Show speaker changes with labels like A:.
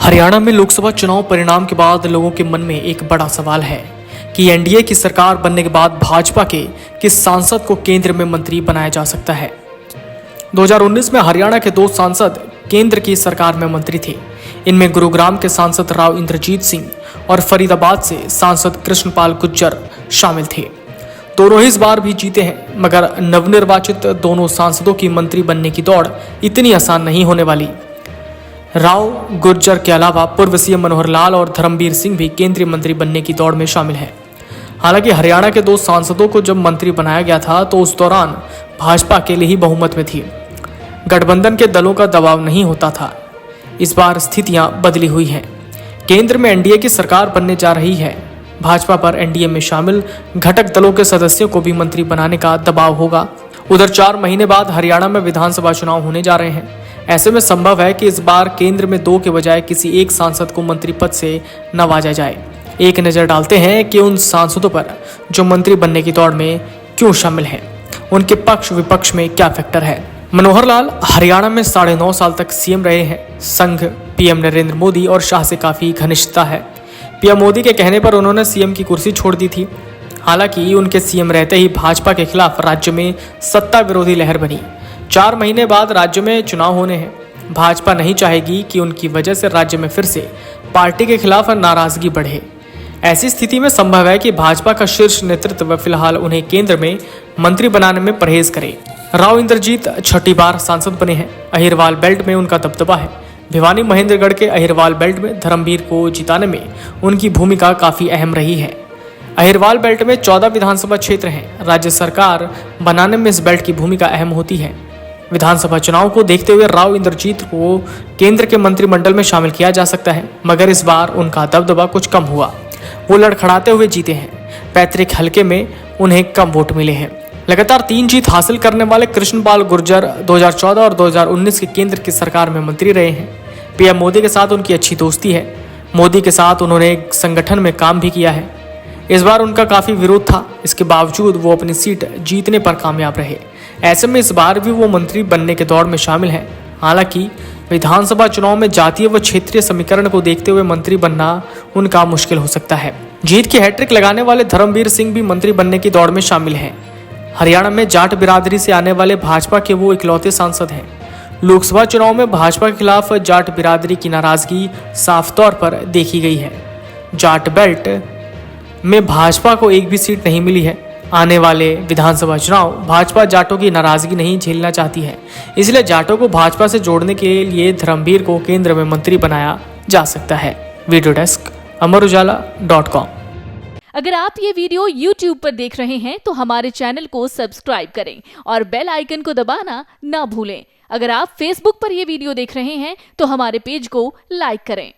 A: हरियाणा में लोकसभा चुनाव परिणाम के बाद लोगों के मन में एक बड़ा सवाल है कि एनडीए की सरकार बनने के बाद भाजपा के किस सांसद को केंद्र में मंत्री बनाया जा सकता है। 2019 में हरियाणा के 2 सांसद केंद्र की सरकार में मंत्री थे। इनमें गुरुग्राम के सांसद राव इंद्रजीत सिंह और फरीदाबाद से सांसद कृष्णपाल गुर्जर शामिल थे। दोनों ही इस बार भी जीते हैं, मगर नवनिर्वाचित दोनों सांसदों की मंत्री बनने की दौड़ इतनी आसान नहीं होने वाली। राव गुर्जर के अलावा पूर्व सीएम मनोहर लाल और धर्मवीर सिंह भी केंद्रीय मंत्री बनने की दौड़ में शामिल हैं। हालांकि हरियाणा के 2 सांसदों को जब मंत्री बनाया गया था तो उस दौरान भाजपा अकेले ही बहुमत में थी। गठबंधन के दलों का दबाव नहीं होता था। इस बार स्थितियां बदली हुई हैं। केंद्र में एनडीए की सरकार बनने जा रही है। भाजपा पर एनडीए में शामिल घटक दलों के सदस्यों को भी मंत्री बनाने का दबाव होगा। उधर 4 महीने बाद हरियाणा में विधानसभा चुनाव होने जा रहे हैं। ऐसे में संभव है कि इस बार केंद्र में 2 के बजाय किसी एक सांसद को मंत्री पद से नवाजा जाए। एक नजर डालते हैं कि उन सांसदों पर जो मंत्री बनने की दौड़ में क्यों शामिल हैं, उनके पक्ष विपक्ष में क्या फैक्टर है। मनोहर लाल हरियाणा में 9.5 साल तक सीएम रहे हैं। संघ पीएम नरेंद्र मोदी और शाह से काफी घनिष्ठता है। पीएम मोदी के कहने पर उन्होंने सीएम की कुर्सी छोड़ दी थी। हालांकि उनके सीएम रहते ही भाजपा के खिलाफ राज्य में सत्ता विरोधी लहर बनी। 4 महीने बाद राज्य में चुनाव होने हैं। भाजपा नहीं चाहेगी कि उनकी वजह से राज्य में फिर से पार्टी के खिलाफ नाराजगी बढ़े। ऐसी स्थिति में संभव है कि भाजपा का शीर्ष नेतृत्व फिलहाल उन्हें केंद्र में मंत्री बनाने में परहेज करे। राव इंद्रजीत 6ठी बार सांसद बने हैं। अहिरवाल बेल्ट में उनका दबदबा है। भिवानी महेंद्रगढ़ के अहिरवाल बेल्ट में धर्मवीर को जिताने में उनकी भूमिका काफी अहम रही है। अहिरवाल बेल्ट में 14 विधानसभा क्षेत्र हैं। राज्य सरकार बनाने में इस बेल्ट की भूमिका अहम होती है। विधानसभा चुनाव को देखते हुए राव इंद्रजीत को केंद्र के मंत्रिमंडल में शामिल किया जा सकता है, मगर इस बार उनका दबदबा कुछ कम हुआ। वो लड़खड़ाते हुए जीते हैं। पैतृक हलके में उन्हें कम वोट मिले हैं। लगातार 3 जीत हासिल करने वाले कृष्णपाल गुर्जर 2014 और 2019 के केंद्र की सरकार में मंत्री रहे हैं। पीएम मोदी के साथ उनकी अच्छी दोस्ती है। मोदी के साथ उन्होंने एक संगठन में काम भी किया है। इस बार उनका काफी विरोध था। इसके बावजूद वो अपनी सीट जीतने पर कामयाब रहे। ऐसे में इस बार भी वो मंत्री बनने के दौड़ में शामिल हैं। हालांकि विधानसभा चुनाव में जातीय व क्षेत्रीय समीकरण को देखते हुए मंत्री बनना उनका मुश्किल हो सकता है। जीत की हैट्रिक लगाने वाले धर्मवीर सिंह भी मंत्री बनने की दौड़ में शामिल हैं। हरियाणा में जाट बिरादरी से आने वाले भाजपा के वो इकलौते सांसद हैं। लोकसभा चुनाव में भाजपा के खिलाफ जाट बिरादरी की नाराजगी साफ तौर पर देखी गई है। जाट बेल्ट में भाजपा को एक भी सीट नहीं मिली है। आने वाले विधानसभा चुनाव भाजपा जाटों की नाराजगी नहीं झेलना चाहती है, इसलिए जाटों को भाजपा से जोड़ने के लिए धर्मवीर को केंद्र में मंत्री बनाया जा सकता है। Video desk Amarujala dot com.
B: अगर आप ये वीडियो YouTube पर देख रहे हैं तो हमारे चैनल को सब्सक्राइब करें और बेल आइकन को दबाना ना भूलें। अगर आप Facebook पर ये वीडियो देख रहे हैं तो हमारे पेज को लाइक करें।